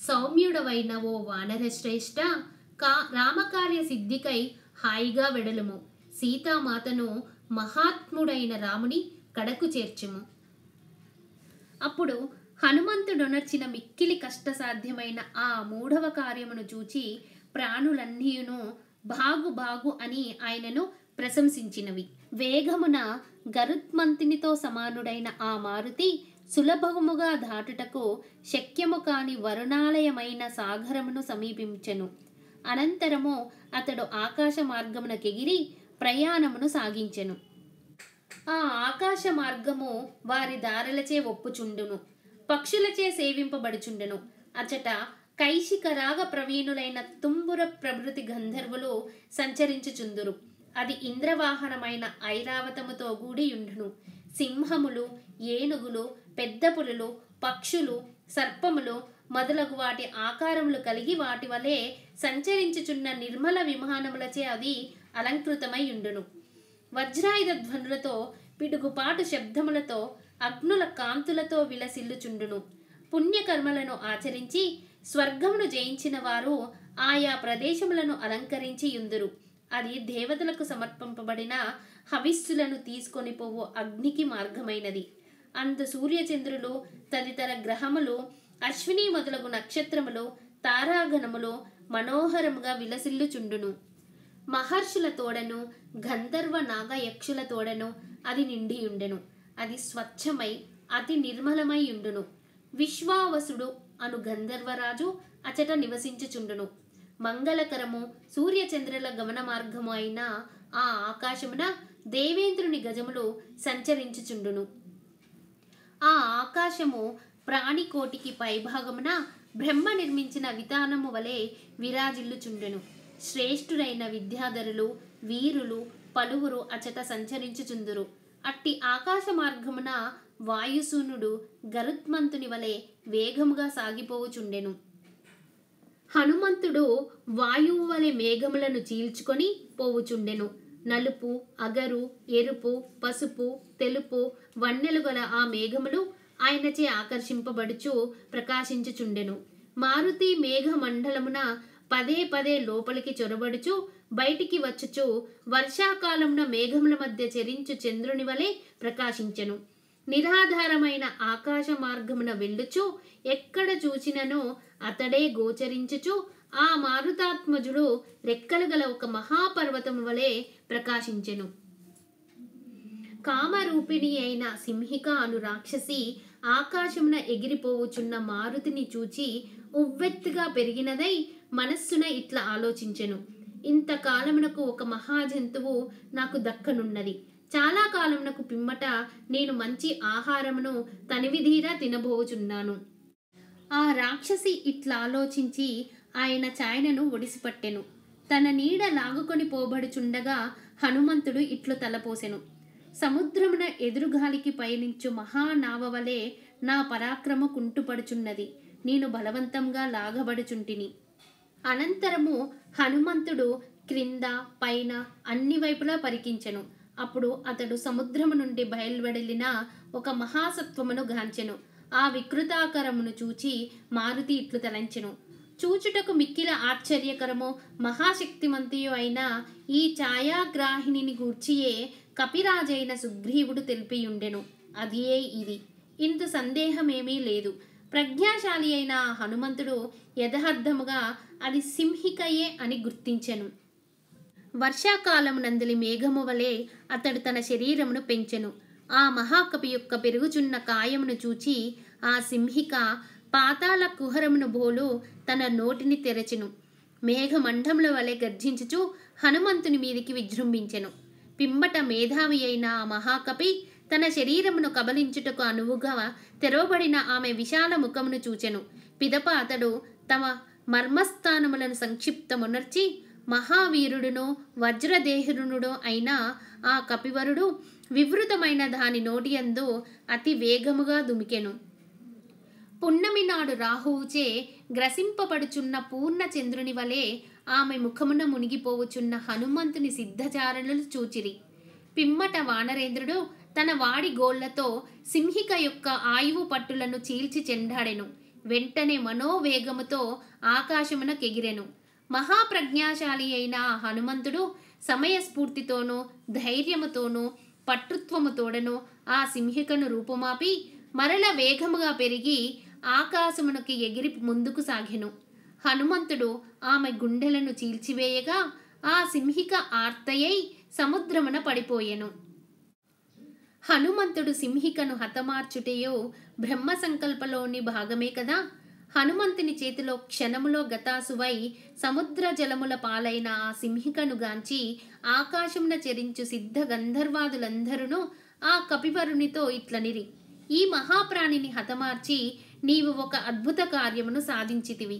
సౌమ్యుడవైన ఓ వానరశ్రేష్ఠ, రామకార్య సిద్ధికై హాయిగా వెడలుము. సీతామాతను మహాత్ముడైన రాముని కడకు చేర్చుము. అప్పుడు హనుమంతుడొనర్చిన మిక్కిలి కష్టసాధ్యమైన ఆ 3వ కార్యమును చూచి ప్రాణులన్నీయును బాగు బాగు అని ఆయనను ప్రశంసించినవి. వేగమున గరుత్మంతునితో సమానుడైన ఆ మారుతి సులభముగా దాటుటకు శక్యము కాని వరుణాలయమైన సాగరమును సమీపించెను. అనంతరము అతడు ఆకాశ మార్గమునకెగిరి ప్రయాణమును సాగించెను. ఆ ఆకాశ మార్గము వారి దారులచే ఒప్పుచుండును, పక్షులచే సేవింపబడుచుండెను. అచట కైశికరాగ ప్రవీణులైన తుంబుర ప్రభృతి గంధర్వులు సంచరించుచుందురు. అది ఇంద్రవాహనమైన ఐరావతముతో కూడియుండును. సింహములు, ఏనుగులు, పెద్ద పులులు, పక్షులు, సర్పములు మొదలగు వాటి ఆకారములు కలిగి వాటి వలె సంచరించుచున్న నిర్మల విమానములచే అది అలంకృతమై ఉండును. వజ్రాయుధ ధ్వనులతో, పిడుగుపాటు శబ్దములతో, అగ్నుల కాంతులతో విలసిల్లుచుండును. పుణ్యకర్మలను ఆచరించి స్వర్గమును జయించిన వారు ఆయా ప్రదేశములను అలంకరించి యుందురు. అది దేవతలకు సమర్పింపబడిన హవిస్సులను తీసుకొని పోవు అగ్నికి మార్గమైనది. అందు సూర్యచంద్రులు తదితర గ్రహములు, అశ్విని మొదలగు నక్షత్రములు, తారాగణములు మనోహరముగా విలసిల్లుచుండును. మహర్షుల తోడను, గంధర్వ నాగయక్షుల తోడను అది నిండియుండెను. అది స్వచ్ఛమై అతి నిర్మలమై ఉండును. విశ్వావసుడు అను గంధర్వరాజు అచట నివసించుచుండును. మంగళకరము సూర్యచంద్రుల గమన మార్గము అయిన ఆ ఆకాశమున దేవేంద్రుని గజములు సంచరించుచుండును. ఆ ఆకాశము ప్రాణికోటికి పైభాగమున బ్రహ్మ నిర్మించిన వితానము వలె విరాజిల్లుచుండెను. శ్రేష్ఠుడైన విద్యాధరులు, వీరులు, పలువురు అచట సంచరించుచుందురు. అట్టి ఆకాశ మార్గమున వాయుసూనుడు గరుత్మంతుని వలె వేగముగా సాగిపోవుచుండెను. హనుమంతుడు వాయువు వలె మేఘములను చీల్చుకొని పోవుచుండెను. నలుపు, అగరు, ఎరుపు, పసుపు, తెలుపు వన్నెలు గల ఆ మేఘములు ఆయనచే ఆకర్షింపబడుచు ప్రకాశించుచుండెను. మారుతి మేఘ మండలమున పదే పదే లోపలికి చొరబడుచు బయటికి వచ్చుచు వర్షాకాలమున మేఘముల మధ్య చెరించు చంద్రుని వలె ప్రకాశించెను. నిరాధారమైన ఆకాశ మార్గమున వెళ్ళుచు ఎక్కడ చూచిననో అతడే గోచరించుచు ఆ మారుతాత్మజుడు రెక్కలు గల ఒక మహాపర్వతము వలె ప్రకాశించెను. కామరూపిణి అయిన సింహిక అను రాక్షసి ఆకాశమున ఎగిరిపోవుచున్న మారుతిని చూచి ఉవ్వెత్తుగా పెరిగినదై మనస్సున ఇట్లా ఆలోచించెను. ఇంతకాలమునకు ఒక మహాజంతువు నాకు దక్కనున్నది. చాలా కాలమునకు పిమ్మట నేను మంచి ఆహారమును తనివిధీరా తినబోచున్నాను. ఆ రాక్షసి ఇట్లా ఆలోచించి ఆయన ఛాయనను ఒడిసిపట్టెను. తన నీడ లాగుకొని పోబడుచుండగా హనుమంతుడు ఇట్లు తలపోసెను. సముద్రమున ఎదురుగాలికి పయనించు మహానావ వలె నా పరాక్రమ కుంటుపడుచున్నది. నేను బలవంతంగా లాగబడుచుంటిని. అనంతరము హనుమంతుడు క్రింద పైన అన్ని వైపులా పరికించెను. అప్పుడు అతడు సముద్రము నుండి బయలువెడలిన ఒక మహాసత్వమును గాంచెను. ఆ వికృతాకరమును చూచి మారుతి ఇట్లు తలంచెను. చూచుటకు మిక్కిల ఆశ్చర్యకరము మహాశక్తిమంతియు అయిన ఈ ఛాయాగ్రాహిణిని గూర్చియే కపిరాజైన సుగ్రీవుడు తెలిపియుండెను. అదియే ఇది. ఇంత సందేహమేమీ లేదు. ప్రజ్ఞాశాలి అయిన హనుమంతుడు యథార్థముగా అది సింహికయే అని గుర్తించెను. వర్షాకాలమునందలి మేఘము వలె అతడు తన శరీరమును పెంచెను. ఆ మహాకవి యొక్క పెరుగుచున్న కాయమును చూచి ఆ సింహిక పాతాళ కుహరమును బోలు తన నోటిని తెరచెను. మేఘమండముల వలె గర్జించుచు హనుమంతుని మీదికి విజృంభించెను. పిమ్మట మేధావి అయిన ఆ మహాకపి తన శరీరమును కబలించుటకు అనువుగా తెరవబడిన ఆమె విశాల ముఖమును చూచెను. పిదప అతడు తమ మర్మస్థానములను సంక్షిప్తమునర్చి మహావీరుడును వజ్రదేహరునుడు అయిన ఆ కపివరుడు వివృతమైన దాని నోటియందు అతి వేగముగా దుమికెను. పున్నమి నాడు రాహువుచే గ్రసింపబడుచున్న పూర్ణ చంద్రుని వలె ఆమె ముఖమున మునిగిపోవుచున్న హనుమంతుని సిద్ధచారణలు చూచిరి. పిమ్మట వానరేంద్రుడు తన వాడి గోళ్లతో సింహిక యొక్క ఆయువు పట్టులను చీల్చి చెండాడెను. వెంటనే మనోవేగముతో ఆకాశమునకెగిరెను. మహాప్రజ్ఞాశాలి అయిన హనుమంతుడు సమయస్ఫూర్తితోనూ ధైర్యముతోనూ పట్టుత్వముతోడను ఆ సింహికను రూపుమాపి మరల వేగముగా పెరిగి ఆకాశమునకి ఎగిరి ముందుకు సాగెను. హనుమంతుడు ఆమె గుండెలను చీల్చివేయగా ఆ సింహిక ఆర్తయై సముద్రమున పడిపోయెను. హనుమంతుడు సింహికను హతమార్చుటయో బ్రహ్మ సంకల్పలోని భాగమే కదా. హనుమంతుని చేతిలో క్షణములో గతాసువై సముద్ర జలముల పాలైన ఆ సింహికను గాంచి ఆకాశమున చెరించు సిద్ధ గంధర్వాదులందరూ ఆ కపివరునితో ఇట్లనిరి: ఈ మహాప్రాణిని హతమార్చి నీవు ఒక అద్భుత కార్యమును సాధించితివి.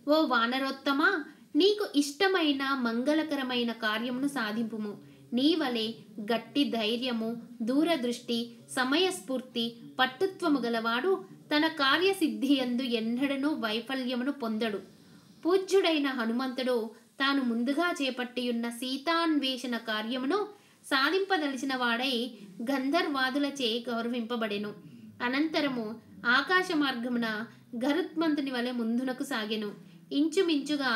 ఓ వానరోత్తమా, నీకు ఇష్టమైన మంగళకరమైన కార్యమును సాధింపుము. నీ వలె గట్టి ధైర్యము, దూరదృష్టి, సమయస్ఫూర్తి, పట్టుత్వము గలవాడు తన కార్యసిద్ధియందు ఎన్నడనూ వైఫల్యమును పొందడు. పూజ్యుడైన హనుమంతుడు తాను ముందుగా చేపట్టియున్న సీతాన్వేషణ కార్యమును సాధింపదలిచిన వాడై గంధర్వాదులచే గౌరవింపబడెను. అనంతరము ఆకాశ మార్గమున గరుత్మంతుని వలె ముందునకు సాగెను. ఇంచుమించుగా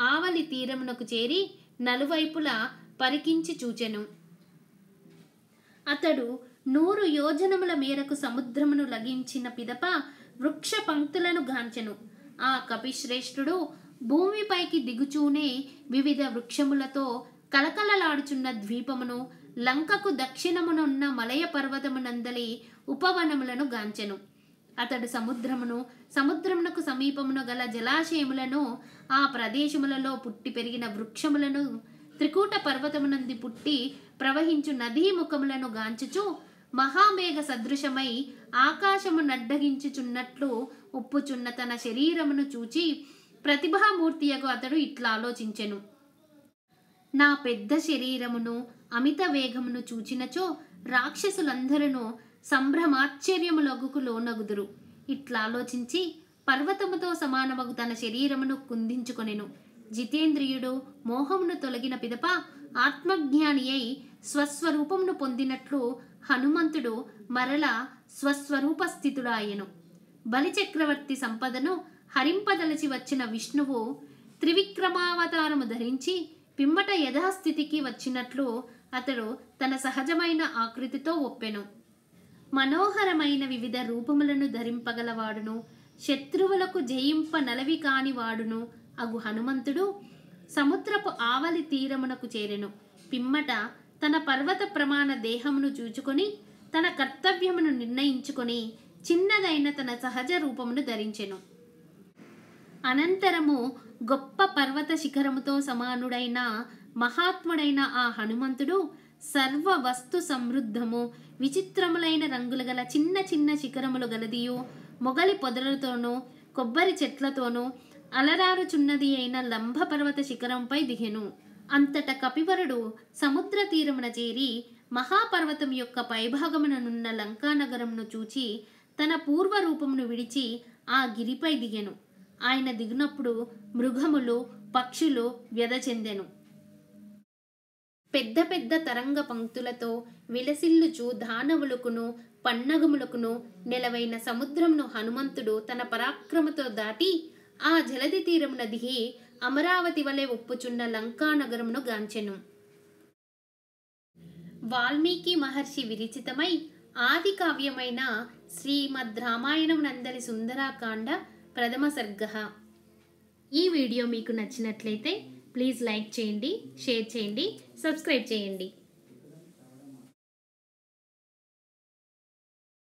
ఆవలి తీరమునకు చేరి నలువైపులా పరికించి చూచెను. అతడు 100 యోజనముల మేరకు సముద్రమును లగించిన పిదప వృక్ష పంక్తులను గాంచెను. ఆ కపిశ్రేష్ఠుడు భూమిపైకి దిగుచూనే వివిధ వృక్షములతో కలకలలాడుచున్న ద్వీపమును, లంకకు దక్షిణమునున్న మలయ పర్వతమునందలి ఉపవనములను గాంచెను. అతడు సముద్రమునకు సమీపమున గల జలాశయములను, ఆ ప్రదేశములలో పుట్టి పెరిగిన వృక్షములను, త్రికూట పర్వతమునంది పుట్టి ప్రవహించు నదీముఖములను గాంచుచు మహామేఘ సదృశమై ఆకాశము నడ్డగించుచున్నట్లు ఉప్పుచున్న తన శరీరమును చూచి ప్రతిభామూర్తియగు అతడు ఇట్లా ఆలోచించెను: నా పెద్ద శరీరమును అమిత వేగమును చూచినచో రాక్షసులందరూ సంభ్రమాశ్చర్యములగుకు లోనగుదురు. ఇట్లాలోచించి పర్వతముతో సమానమగు తన శరీరమును కుందించుకొనెను. జితేంద్రియుడు మోహమును తొలగిన పిదప ఆత్మజ్ఞాని అయి స్వస్వరూపమును పొందినట్లు హనుమంతుడు మరల స్వస్వరూప స్థితుడాయెను. బలిచక్రవర్తి సంపదను హరింపదలచి వచ్చిన విష్ణువు త్రివిక్రమావతారము ధరించి పిమ్మట యథాస్థితికి వచ్చినట్లు అతడు తన సహజమైన ఆకృతితో ఒప్పెను. మనోహరమైన వివిధ రూపములను ధరింపగలవాడును, శత్రువులకు జయింప నలవి కాని వాడును అగు హనుమంతుడు సముద్రపు ఆవలి తీరమునకు చేరెను. పిమ్మట తన పర్వత ప్రమాణ దేహమును చూచుకొని తన కర్తవ్యమును నిర్ణయించుకొని చిన్నదైన తన సహజ రూపమును ధరించెను. అనంతరము గొప్ప పర్వత శిఖరముతో సమానుడైన మహాత్ముడైన ఆ హనుమంతుడు సర్వ వస్తు సమృద్ధము, విచిత్రములైన రంగులు గల చిన్న చిన్న శిఖరములు గలదియు, మొగలి పొదలతోనూ కొబ్బరి చెట్లతోనూ అలరారుచున్నది అయిన లంబ పర్వత శిఖరంపై దిగెను. అంతట కపివరుడు సముద్ర తీరమున చేరి మహాపర్వతం యొక్క పైభాగముననున్న లంకానగరమును చూచి తన పూర్వ రూపమును విడిచి ఆ గిరిపై దిగెను. ఆయన దిగినప్పుడు మృగములు పక్షులు వ్యధ చెందెను. పెద్ద పెద్ద తరంగ పంక్తులతో విలసిల్లుచు దానవులకును పన్నగములకును నెలవైన సముద్రమును హనుమంతుడు తన పరాక్రమతో దాటి ఆ జలది తీరమున దిగి అమరావతి వలె ఒప్పుచున్న లంకానగరమును గాంచెను. వాల్మీకి మహర్షి విరచితమై ఆది కావ్యమైన శ్రీమద్ రామాయణం నందలి సుందరాకాండ ప్రథమ సర్గ. ఈ వీడియో మీకు నచ్చినట్లయితే ప్లీజ్ లైక్ చేయండి, షేర్ చేయండి, సబ్స్క్రైబ్ చేయండి.